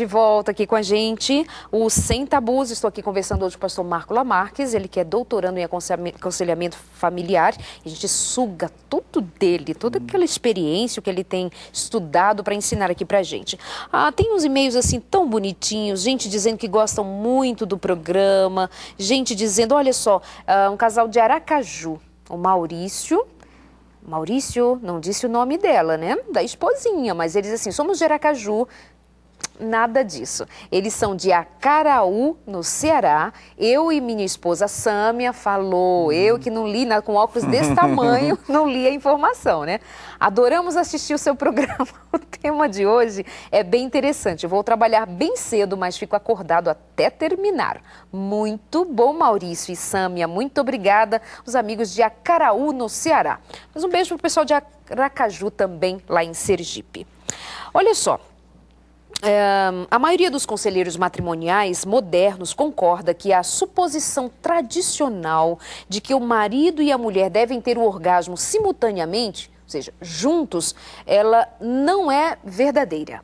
de volta aqui com a gente, o Sem Tabus. Estou aqui conversando hoje com o pastor Marco Lamarques, ele que é doutorando em aconselhamento familiar. A gente suga tudo dele, toda aquela experiência, o que ele tem estudado para ensinar aqui pra gente. Tem uns e-mails assim tão bonitinhos, gente dizendo que gostam muito do programa, gente dizendo, olha só, um casal de Aracaju, o Maurício, não disse o nome dela, né? Da esposinha, mas eles assim, somos de Aracaju, nada disso. Eles são de Acaraú, no Ceará. Eu e minha esposa Sâmia falou, eu que não li com óculos desse tamanho, não li a informação, né? Adoramos assistir o seu programa. O tema de hoje é bem interessante. Eu vou trabalhar bem cedo, mas fico acordado até terminar. Muito bom, Maurício e Sâmia. Muito obrigada, os amigos de Acaraú, no Ceará. Mas um beijo para o pessoal de Aracaju também, lá em Sergipe. Olha só. A maioria dos conselheiros matrimoniais modernos concorda que a suposição tradicional de que o marido e a mulher devem ter o orgasmo simultaneamente, ou seja, juntos, ela não é verdadeira.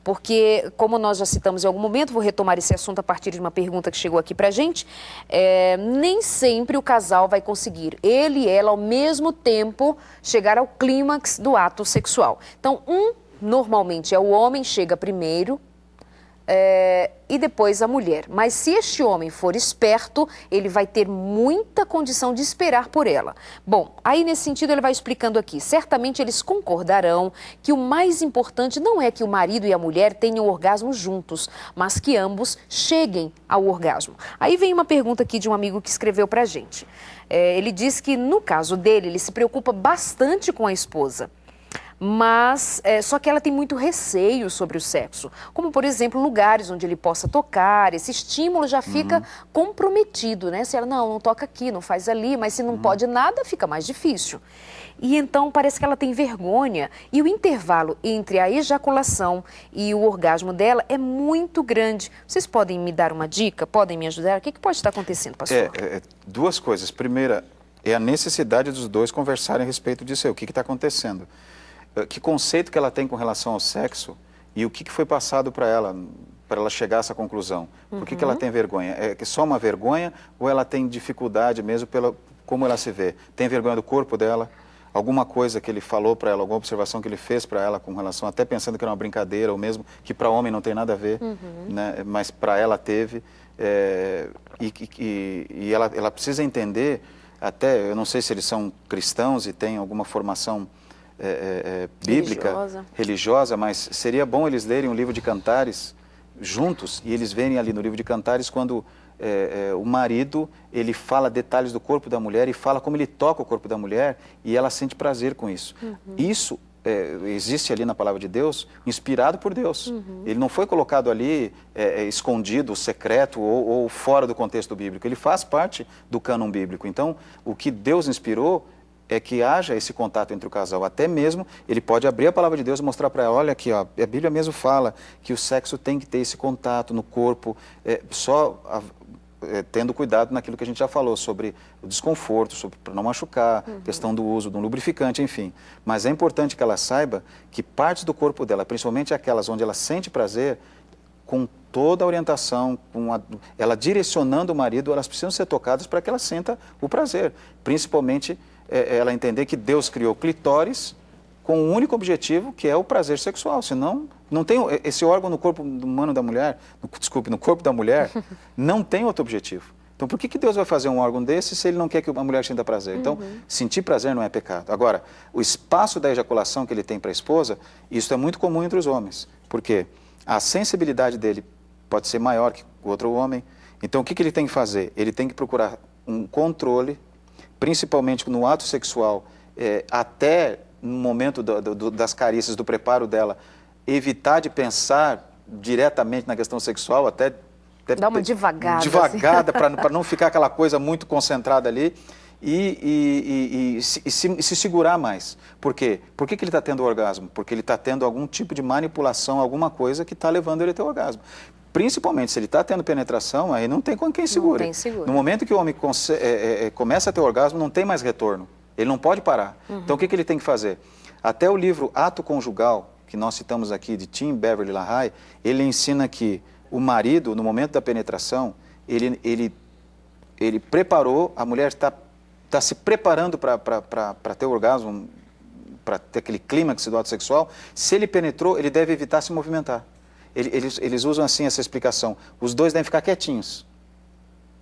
Porque, como nós já citamos em algum momento, vou retomar esse assunto a partir de uma pergunta que chegou aqui pra gente, nem sempre o casal vai conseguir, ele e ela, ao mesmo tempo, chegar ao clímax do ato sexual. Então, normalmente é o homem chega primeiro e depois a mulher. Mas se este homem for esperto, ele vai ter muita condição de esperar por ela. Bom, aí nesse sentido ele vai explicando aqui. Certamente eles concordarão que o mais importante não é que o marido e a mulher tenham orgasmo juntos, mas que ambos cheguem ao orgasmo. Aí vem uma pergunta aqui de um amigo que escreveu pra gente. Ele diz que no caso dele, ele se preocupa bastante com a esposa. Mas só que ela tem muito receio sobre o sexo, como por exemplo lugares onde ele possa tocar, esse estímulo já fica comprometido, né? Se ela não toca aqui, não faz ali, mas se não pode nada, fica mais difícil. E então parece que ela tem vergonha e o intervalo entre a ejaculação e o orgasmo dela é muito grande. Vocês podem me dar uma dica? Podem me ajudar? O que pode estar acontecendo, pastor? Duas coisas. Primeira, é a necessidade dos dois conversarem a respeito disso. O que está acontecendo? Que conceito que ela tem com relação ao sexo e o que foi passado para ela chegar a essa conclusão? Por que ela tem vergonha? É só uma vergonha ou ela tem dificuldade mesmo pela como ela se vê? Tem vergonha do corpo dela? Alguma coisa que ele falou para ela, alguma observação que ele fez para ela com relação, até pensando que era uma brincadeira ou mesmo que para homem não tem nada a ver, né? Mas para ela teve. E ela precisa entender, até, eu não sei se eles são cristãos e têm alguma formação bíblica, religiosa, mas seria bom eles lerem um livro de Cantares juntos e eles verem ali no livro de Cantares quando o marido, ele fala detalhes do corpo da mulher e fala como ele toca o corpo da mulher e ela sente prazer com isso. Isso existe ali na palavra de Deus, inspirado por Deus. Ele não foi colocado ali escondido, secreto ou fora do contexto bíblico. Ele faz parte do cânon bíblico. Então, o que Deus inspirou é que haja esse contato entre o casal. Até mesmo, ele pode abrir a palavra de Deus e mostrar para ela, olha aqui, ó, a Bíblia mesmo fala que o sexo tem que ter esse contato no corpo, tendo cuidado naquilo que a gente já falou, sobre o desconforto, sobre para não machucar, questão do uso de um lubrificante, enfim. Mas é importante que ela saiba que partes do corpo dela, principalmente aquelas onde ela sente prazer, com toda a orientação, ela direcionando o marido, elas precisam ser tocadas para que ela sinta o prazer. Principalmente ela entender que Deus criou clitóris com um único objetivo, que é o prazer sexual. Senão, não tem esse órgão no corpo humano da mulher, no corpo da mulher, não tem outro objetivo. Então, por que Deus vai fazer um órgão desse se ele não quer que a mulher sinta prazer? Então, sentir prazer não é pecado. Agora, o espaço da ejaculação que ele tem para a esposa, isso é muito comum entre os homens. Por quê? A sensibilidade dele pode ser maior que o outro homem. Então, o que ele tem que fazer? Ele tem que procurar um controle, principalmente no ato sexual, até no momento das carícias, do preparo dela, evitar de pensar diretamente na questão sexual, até dá uma devagada. Devagada, assim, para não ficar aquela coisa muito concentrada ali e se segurar mais. Por quê? Por que ele está tendo orgasmo? Porque ele está tendo algum tipo de manipulação, alguma coisa que está levando ele a ter orgasmo. Principalmente se ele está tendo penetração, aí não tem com quem segure. Não tem seguro. No momento que o homem começa a ter orgasmo, não tem mais retorno. Ele não pode parar. Então, o que ele tem que fazer? Até o livro Ato Conjugal, que nós citamos aqui, de Tim Beverly LaHaye, ele ensina que o marido, no momento da penetração, ele preparou, a mulher está se preparando para ter o orgasmo, para ter aquele clímax do ato sexual. Se ele penetrou, ele deve evitar se movimentar. Eles usam assim essa explicação. Os dois devem ficar quietinhos,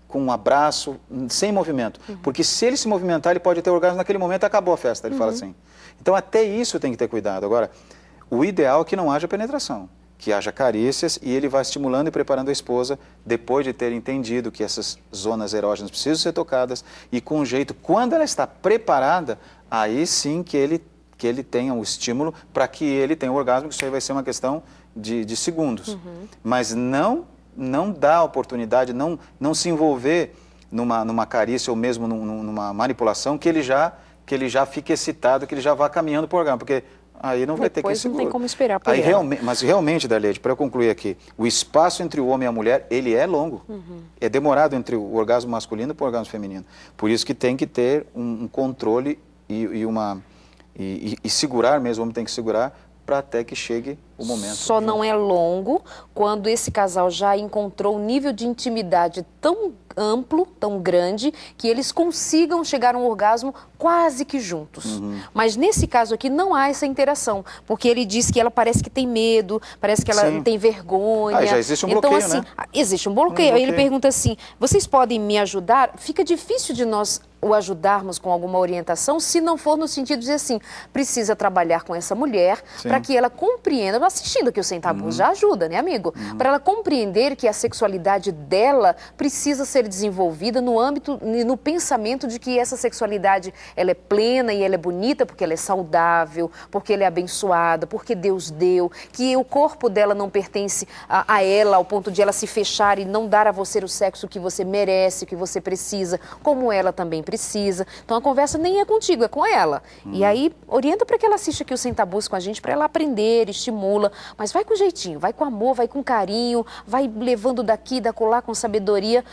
com um abraço, sem movimento. Porque se ele se movimentar, ele pode ter orgasmo naquele momento, acabou a festa, ele fala assim. Então até isso tem que ter cuidado. Agora, o ideal é que não haja penetração, que haja carícias, e ele vai estimulando e preparando a esposa, depois de ter entendido que essas zonas erógenas precisam ser tocadas, e com jeito, quando ela está preparada, aí sim que ele tenha o estímulo para que ele tenha o orgasmo, que isso aí vai ser uma questão de segundos. Mas não dá oportunidade, não se envolver numa carícia ou mesmo numa manipulação que ele já fique excitado, que ele já vá caminhando para o orgasmo, porque aí não vai ter que ir seguro. Não tem como esperar por aí ela. Mas realmente, Darlede, para eu concluir aqui, o espaço entre o homem e a mulher, ele é longo. É demorado entre o orgasmo masculino e o orgasmo feminino. Por isso que tem que ter um controle e segurar mesmo, o homem tem que segurar, para até que chegue o momento. Só não é longo quando esse casal já encontrou um nível de intimidade tão amplo, tão grande, que eles consigam chegar a um orgasmo quase que juntos. Mas nesse caso aqui não há essa interação, porque ele diz que ela parece que tem medo, parece que ela tem vergonha. Já existe um bloqueio, então, assim, né? Existe um bloqueio. Aí ele pergunta assim, vocês podem me ajudar? Fica difícil de nós o ajudarmos com alguma orientação, se não for no sentido de dizer assim, precisa trabalhar com essa mulher para que ela compreenda, assistindo aqui o Sem Tabus já ajuda, né, amigo? Para ela compreender que a sexualidade dela precisa ser desenvolvida no âmbito e no pensamento de que essa sexualidade ela é plena e ela é bonita porque ela é saudável, porque ela é abençoada, porque Deus deu, que o corpo dela não pertence a ela ao ponto de ela se fechar e não dar a você o sexo que você merece, que você precisa, como ela também precisa. Então a conversa nem é contigo, é com ela. E aí orienta para que ela assista aqui o Sem Tabus com a gente, para ela aprender, estimula, mas vai com jeitinho, vai com amor, vai com carinho, vai levando daqui, da colar com sabedoria,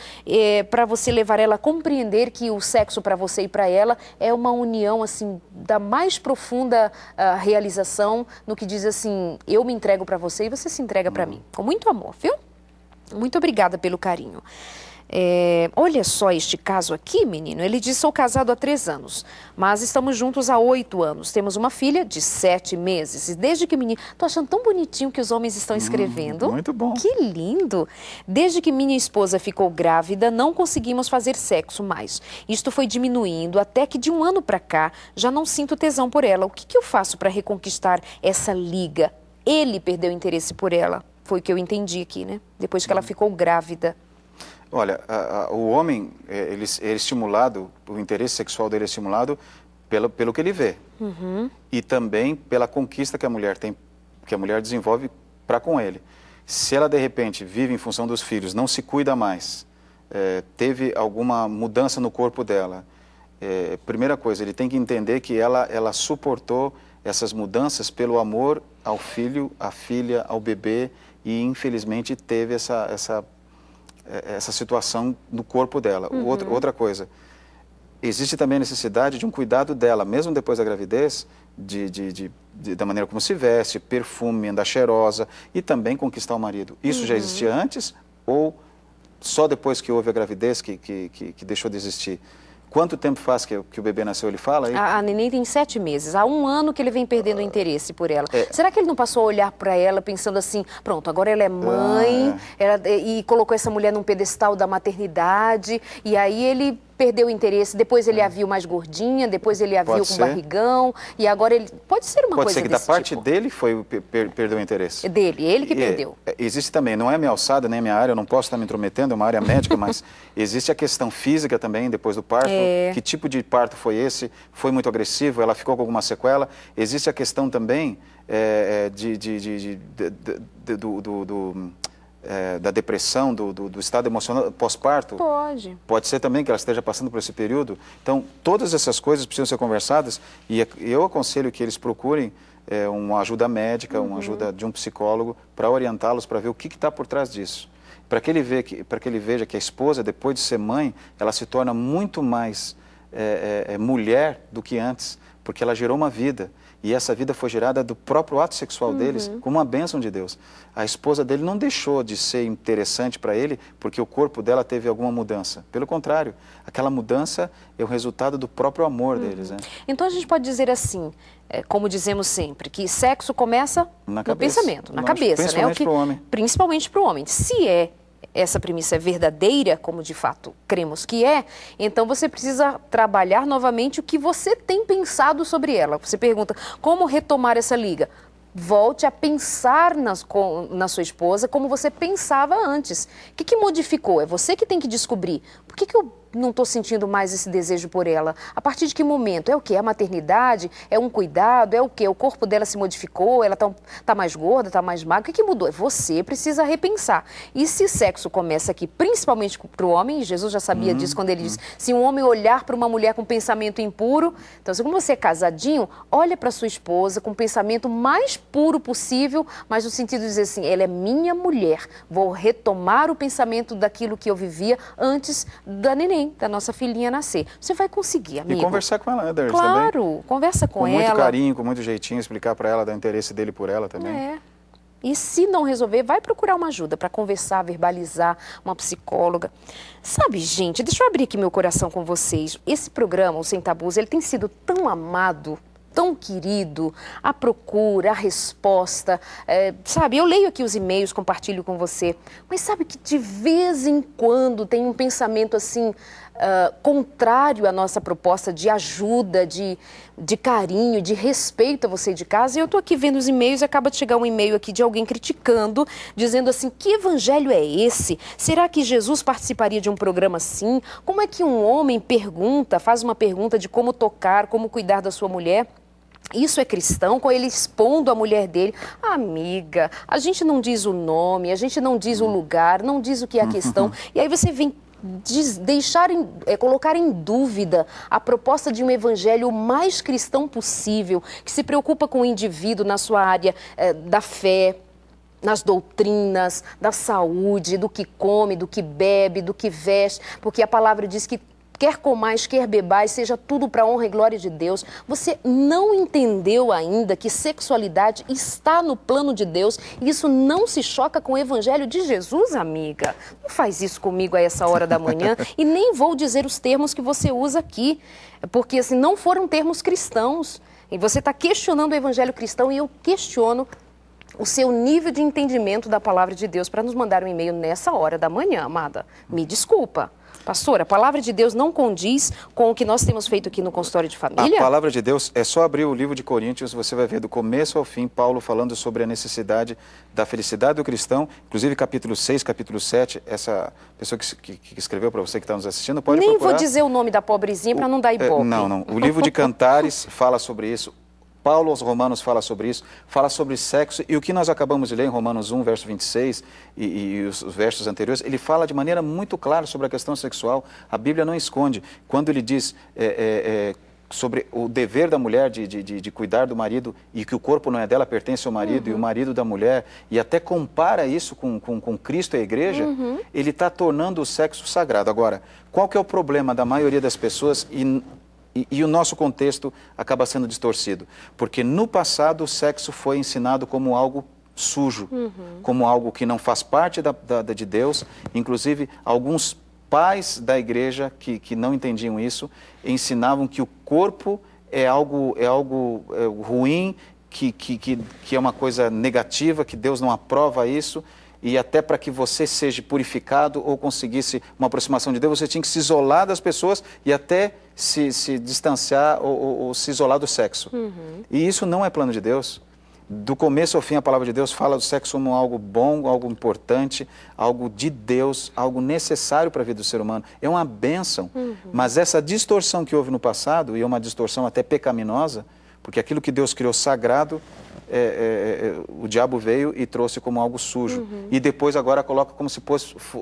para você levar ela a compreender que o sexo para você e para ela é uma união assim da mais profunda realização, no que diz assim, eu me entrego para você e você se entrega para mim, com muito amor, viu? Muito obrigada pelo carinho. Olha só este caso aqui, menino. Ele diz, sou casado há 3 anos, mas estamos juntos há 8 anos. Temos uma filha de 7 meses. E desde que menino... Tô achando tão bonitinho que os homens estão escrevendo. Muito bom. Que lindo. Desde que minha esposa ficou grávida, não conseguimos fazer sexo mais. Isto foi diminuindo até que de 1 ano para cá, já não sinto tesão por ela. O que eu faço para reconquistar essa liga? Ele perdeu interesse por ela. Foi o que eu entendi aqui, né? Depois que ela ficou grávida. Olha, o homem, ele é estimulado, o interesse sexual dele é estimulado pelo que ele vê. E também pela conquista que a mulher tem, que a mulher desenvolve para com ele. Se ela, de repente, vive em função dos filhos, não se cuida mais, teve alguma mudança no corpo dela, primeira coisa, ele tem que entender que ela suportou essas mudanças pelo amor ao filho, à filha, ao bebê, e infelizmente teve essa situação no corpo dela. Outra coisa, existe também a necessidade de um cuidado dela, mesmo depois da gravidez, da maneira como se veste, perfume, andar cheirosa, e também conquistar o marido. Isso já existia antes ou só depois que houve a gravidez que deixou de existir? Quanto tempo faz que o bebê nasceu, ele fala? Aí? A neném tem 7 meses. Há 1 ano que ele vem perdendo o interesse por ela. Será que ele não passou a olhar para ela pensando assim, pronto, agora ela é mãe, e colocou essa mulher num pedestal da maternidade, e aí ele perdeu o interesse, depois ele a viu mais gordinha, depois ele a viu com barrigão, e agora ele... Pode ser uma coisa desse tipo. Pode ser que da parte dele perdeu o interesse. Dele, ele que perdeu. Existe também, não é minha alçada, nem a minha área, eu não posso estar me intrometendo, é uma área médica, mas existe a questão física também, depois do parto. Que tipo de parto foi esse? Foi muito agressivo? Ela ficou com alguma sequela? Existe a questão também da depressão, do estado emocional pós-parto? Pode ser também que ela esteja passando por esse período. Então, todas essas coisas precisam ser conversadas e eu aconselho que eles procurem uma ajuda médica, uma ajuda de um psicólogo para orientá-los, para ver o que está por trás disso. Para que ele veja que a esposa, depois de ser mãe, ela se torna muito mais mulher do que antes, porque ela gerou uma vida, e essa vida foi gerada do próprio ato sexual deles, como uma bênção de Deus. A esposa dele não deixou de ser interessante para ele porque o corpo dela teve alguma mudança. Pelo contrário, aquela mudança é o resultado do próprio amor deles. Né? Então a gente pode dizer assim, como dizemos sempre, que sexo começa no pensamento, na cabeça. Principalmente para o homem. Principalmente para o homem. Se essa premissa é verdadeira, como de fato cremos que então você precisa trabalhar novamente o que você tem pensado sobre ela. Você pergunta, como retomar essa liga? Volte a pensar na sua esposa como você pensava antes. O que modificou? É você que tem que descobrir. Por que eu não estou sentindo mais esse desejo por ela? A partir de que momento? É o quê? É a maternidade? É um cuidado? É o quê? O corpo dela se modificou? Ela tá mais gorda? Está mais magra? O que mudou? Você precisa repensar. E se sexo começa aqui, principalmente para o homem, e Jesus já sabia disso quando ele disse, se um homem olhar para uma mulher com pensamento impuro, então como você é casadinho, olha para sua esposa com o pensamento mais puro possível, mas no sentido de dizer assim, ela é minha mulher, vou retomar o pensamento daquilo que eu vivia antes da neném, da nossa filhinha nascer. Você vai conseguir, amigo. E conversar com ela, né, Damaris, claro, também. Conversa com ela. Com muito carinho, com muito jeitinho, explicar para ela do interesse dele por ela também. E se não resolver, vai procurar uma ajuda para conversar, verbalizar, uma psicóloga. Sabe, gente, deixa eu abrir aqui meu coração com vocês. Esse programa, o Sem Tabus, ele tem sido tão amado, tão querido, a procura, a resposta, sabe, eu leio aqui os e-mails, compartilho com você, mas sabe que de vez em quando tem um pensamento assim, contrário à nossa proposta de ajuda, de carinho, de respeito a você de casa, e eu estou aqui vendo os e-mails e acaba de chegar um e-mail aqui de alguém criticando, dizendo assim, que evangelho é esse? Será que Jesus participaria de um programa assim? Como é que um homem faz uma pergunta de como tocar, como cuidar da sua mulher? Isso é cristão, com ele expondo a mulher dele. Amiga, a gente não diz o nome, a gente não diz o lugar, não diz o que é a questão. E aí você vem colocar em dúvida a proposta de um evangelho o mais cristão possível, que se preocupa com o indivíduo na sua área da fé, nas doutrinas, da saúde, do que come, do que bebe, do que veste, porque a palavra diz que quer comais, quer bebais, seja tudo para a honra e glória de Deus. Você não entendeu ainda que sexualidade está no plano de Deus e isso não se choca com o evangelho de Jesus, amiga? Não faz isso comigo a essa hora da manhã e nem vou dizer os termos que você usa aqui, porque assim, não foram termos cristãos. E você está questionando o evangelho cristão e eu questiono o seu nível de entendimento da palavra de Deus para nos mandar um e-mail nessa hora da manhã, amada. Me desculpa. Pastor, a palavra de Deus não condiz com o que nós temos feito aqui no consultório de família? A palavra de Deus, é só abrir o livro de Coríntios, você vai ver do começo ao fim, Paulo falando sobre a necessidade da felicidade do cristão, inclusive capítulo 6, capítulo 7, essa pessoa que escreveu para você que está nos assistindo, pode procurar. Nem vou dizer o nome da pobrezinha para não dar ibope. Não. O livro de Cantares fala sobre isso. Paulo aos Romanos fala sobre isso, fala sobre sexo, e o que nós acabamos de ler em Romanos 1, verso 26, e os versos anteriores, ele fala de maneira muito clara sobre a questão sexual. A Bíblia não esconde. Quando ele diz sobre o dever da mulher de cuidar do marido, e que o corpo não é dela, pertence ao marido, e o marido da mulher, e até compara isso com Cristo e a igreja, ele está tornando o sexo sagrado. Agora, qual que é o problema da maioria das pessoas e o nosso contexto acaba sendo distorcido? Porque no passado o sexo foi ensinado como algo sujo, como algo que não faz parte de Deus. Inclusive, alguns pais da igreja que não entendiam isso, ensinavam que o corpo é algo ruim, que é uma coisa negativa, que Deus não aprova isso. E até para que você seja purificado ou conseguisse uma aproximação de Deus, você tinha que se isolar das pessoas e até se distanciar ou se isolar do sexo. E isso não é plano de Deus. Do começo ao fim, a palavra de Deus fala do sexo como algo bom, algo importante, algo de Deus, algo necessário para a vida do ser humano. É uma bênção. Mas essa distorção que houve no passado, e é uma distorção até pecaminosa, porque aquilo que Deus criou sagrado, o diabo veio e trouxe como algo sujo. E depois agora coloca como se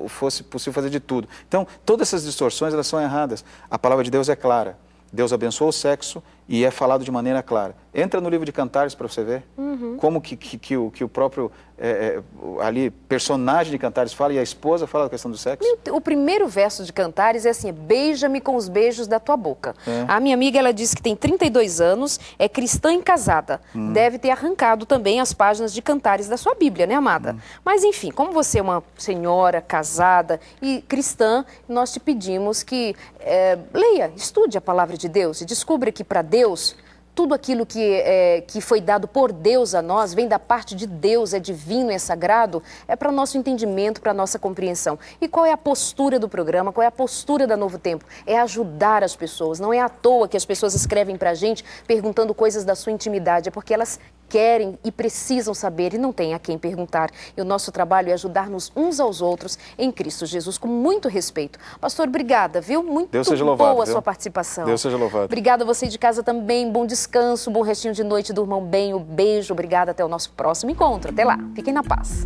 fosse possível fazer de tudo. Então, todas essas distorções, elas são erradas. A palavra de Deus é clara. Deus abençoou o sexo e é falado de maneira clara. Entra no livro de Cantares para você ver como que o próprio ali personagem de Cantares fala e a esposa fala da questão do sexo. O primeiro verso de Cantares é assim: beija-me com os beijos da tua boca. A minha amiga, ela disse que tem 32 anos, é cristã e casada. Deve ter arrancado também as páginas de Cantares da sua Bíblia, né, amada? Mas enfim, como você é uma senhora casada e cristã, nós te pedimos que leia, estude a palavra de Deus e descubra que para Deus tudo aquilo que foi dado por Deus a nós, vem da parte de Deus, é divino, é sagrado, é para o nosso entendimento, para a nossa compreensão. E qual é a postura do programa, qual é a postura da Novo Tempo? É ajudar as pessoas. Não é à toa que as pessoas escrevem para a gente perguntando coisas da sua intimidade, é porque elas querem e precisam saber e não tem a quem perguntar. E o nosso trabalho é ajudar-nos uns aos outros em Cristo Jesus, com muito respeito. Pastor, obrigada, viu? Muito Deus seja louvado, boa a viu? sua participação. Deus seja louvado. Obrigada a você de casa também, bom descanso, bom restinho de noite, durmam bem, um beijo, obrigada, até o nosso próximo encontro. Até lá, fiquem na paz.